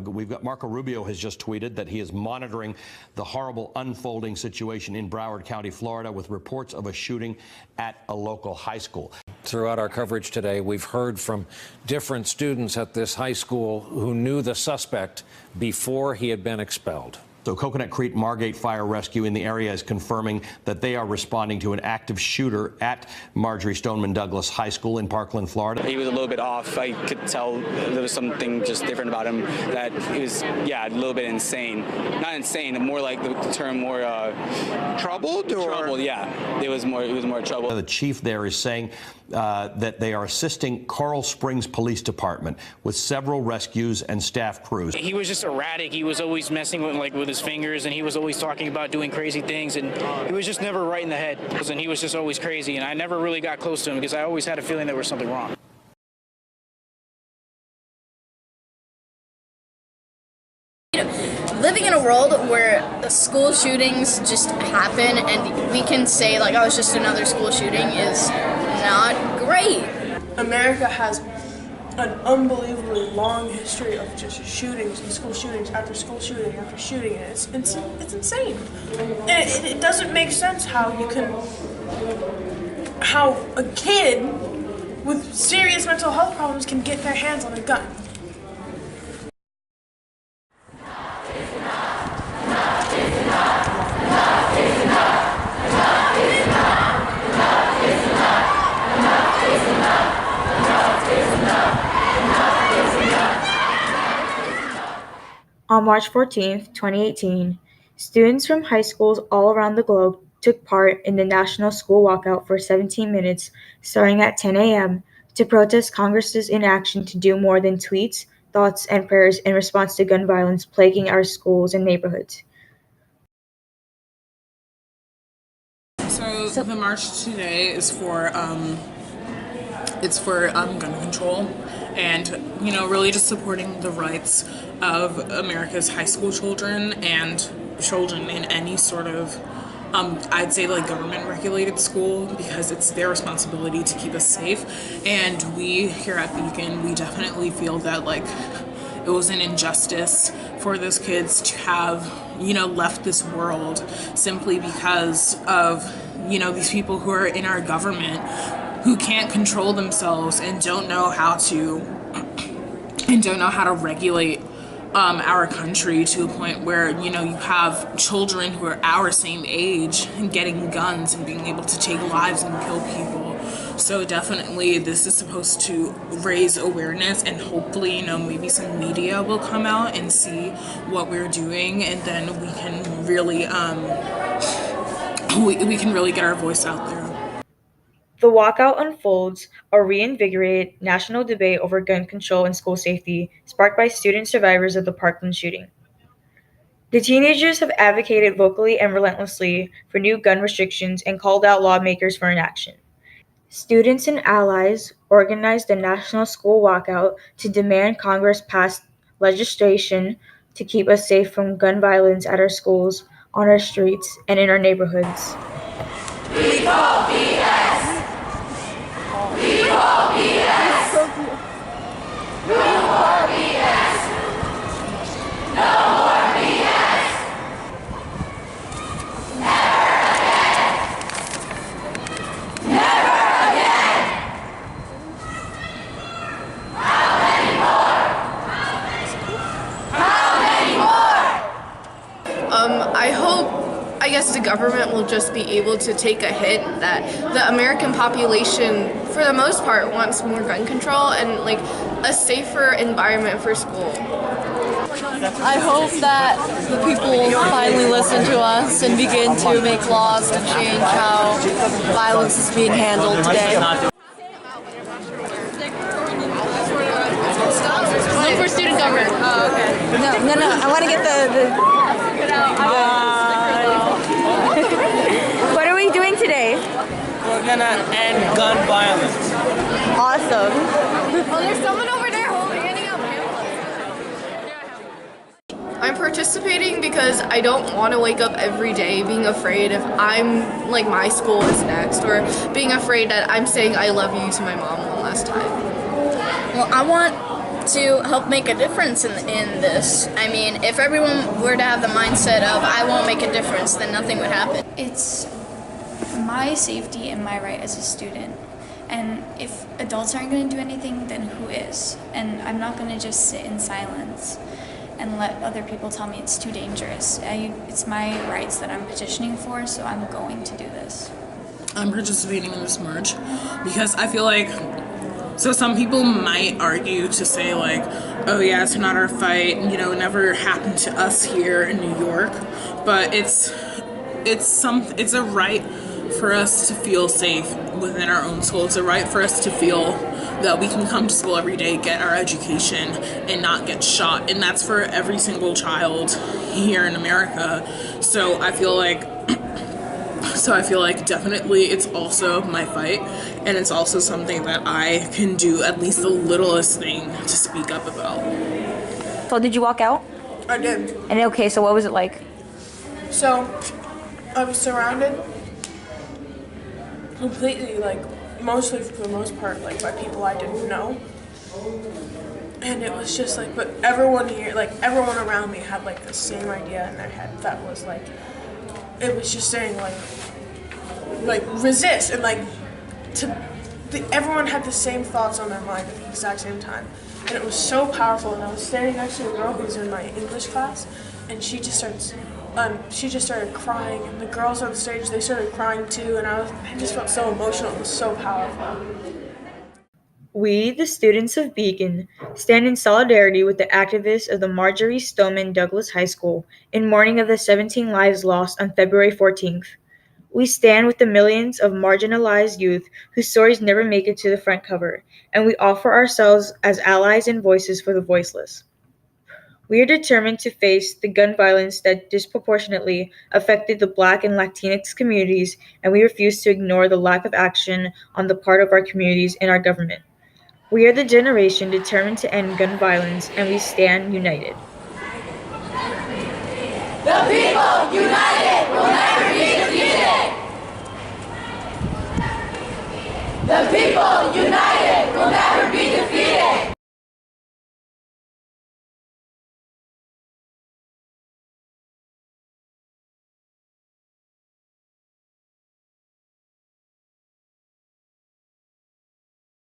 We've got Marco Rubio has just tweeted that he is monitoring the horrible unfolding situation in Broward County, Florida, with reports of a shooting at a local high school. Throughout our coverage today, we've heard from different students at this high school who knew the suspect before he had been expelled. So Coconut Creek Margate Fire Rescue in the area is confirming that they are responding to an active shooter at Marjorie Stoneman Douglas High School in Parkland, Florida. He was a little bit off. I could tell there was something just different about him, that he was, a little bit insane. Not insane, more like the term more... troubled? Troubled, yeah. It was more trouble. The chief there is saying that they are assisting Coral Springs Police Department with several rescues and staff crews. He was just erratic. He was always messing with his fingers, and he was always talking about doing crazy things, and he was just never right in the head, and he was just always crazy, and I never really got close to him because I always had a feeling there was something wrong. Living in a world where the school shootings just happen and we can say like, oh, it's just another school shooting is not great. America has an unbelievably long history of just shootings and school shootings after school shooting after shooting. It's insane. And it doesn't make sense how a kid with serious mental health problems can get their hands on a gun. On March 14, 2018, students from high schools all around the globe took part in the National School Walkout for 17 minutes, starting at 10 a.m., to protest Congress's inaction to do more than tweets, thoughts, and prayers in response to gun violence plaguing our schools and neighborhoods. So the march today is for gun control, and really just supporting the rights of America's high school children and children in any sort of I'd say like government regulated school, because it's their responsibility to keep us safe. And we here at Beacon, we definitely feel that like it was an injustice for those kids to have left this world simply because of these people who are in our government who can't control themselves and don't know how to regulate our country to a point where you have children who are our same age and getting guns and being able to take lives and kill people. So definitely this is supposed to raise awareness, and hopefully maybe some media will come out and see what we're doing, and then we can really we can really get our voice out there. The walkout unfolds a reinvigorated national debate over gun control and school safety, sparked by student survivors of the Parkland shooting. The teenagers have advocated vocally and relentlessly for new gun restrictions and called out lawmakers for inaction. Students and allies organized a national school walkout to demand Congress pass legislation to keep us safe from gun violence at our schools, on our streets, and in our neighborhoods. We call BS! We call BS! No more BS! No more BS! Never again! Never again! How many more? How many more? I guess the government will just be able to take a hit that the American population, for the most part, wants more gun control and like a safer environment for school. I hope that the people will finally listen to us and begin to make laws to change how violence is being handled today. Look for student government. Oh, okay. No. I want to get the What are we doing today? We're gonna end gun violence. Awesome. Oh, there's someone over there handing out pamphlets. I'm participating because I don't want to wake up every day being afraid if I'm like my school is next, or being afraid that I'm saying I love you to my mom one last time. Well, I want to help make a difference in this. I mean, if everyone were to have the mindset of I won't make a difference, then nothing would happen. It's my safety and my right as a student. And if adults aren't going to do anything, then who is? And I'm not going to just sit in silence and let other people tell me it's too dangerous. It's my rights that I'm petitioning for, so I'm going to do this. I'm participating in this march because I feel like, so some people might argue to say like, oh yeah, it's not our fight, you know, it never happened to us here in New York, but it's a right for us to feel safe within our own school. It's a right for us to feel that we can come to school every day, get our education, and not get shot. And that's for every single child here in America. So I feel like definitely it's also my fight, and it's also something that I can do at least the littlest thing to speak up about. So did you walk out? I did. And okay, so what was it like? So I was surrounded completely, like, mostly for the most part, like, by people I didn't know. And it was just like, but everyone here, like, everyone around me had, like, the same idea in their head that was, like, it was just saying, like, resist, and, like, everyone had the same thoughts on their mind at the exact same time. And it was so powerful, and I was standing next to a girl who's in my English class, and she just started crying, and the girls on stage, they started crying too, and I just felt so emotional. It was so powerful. We, the students of Beacon, stand in solidarity with the activists of the Marjorie Stoneman Douglas High School in mourning of the 17 lives lost on February 14th. We stand with the millions of marginalized youth whose stories never make it to the front cover, and we offer ourselves as allies and voices for the voiceless. We are determined to face the gun violence that disproportionately affected the Black and Latinx communities, and we refuse to ignore the lack of action on the part of our communities and our government. We are the generation determined to end gun violence, and we stand united. The people united will never be defeated. The people united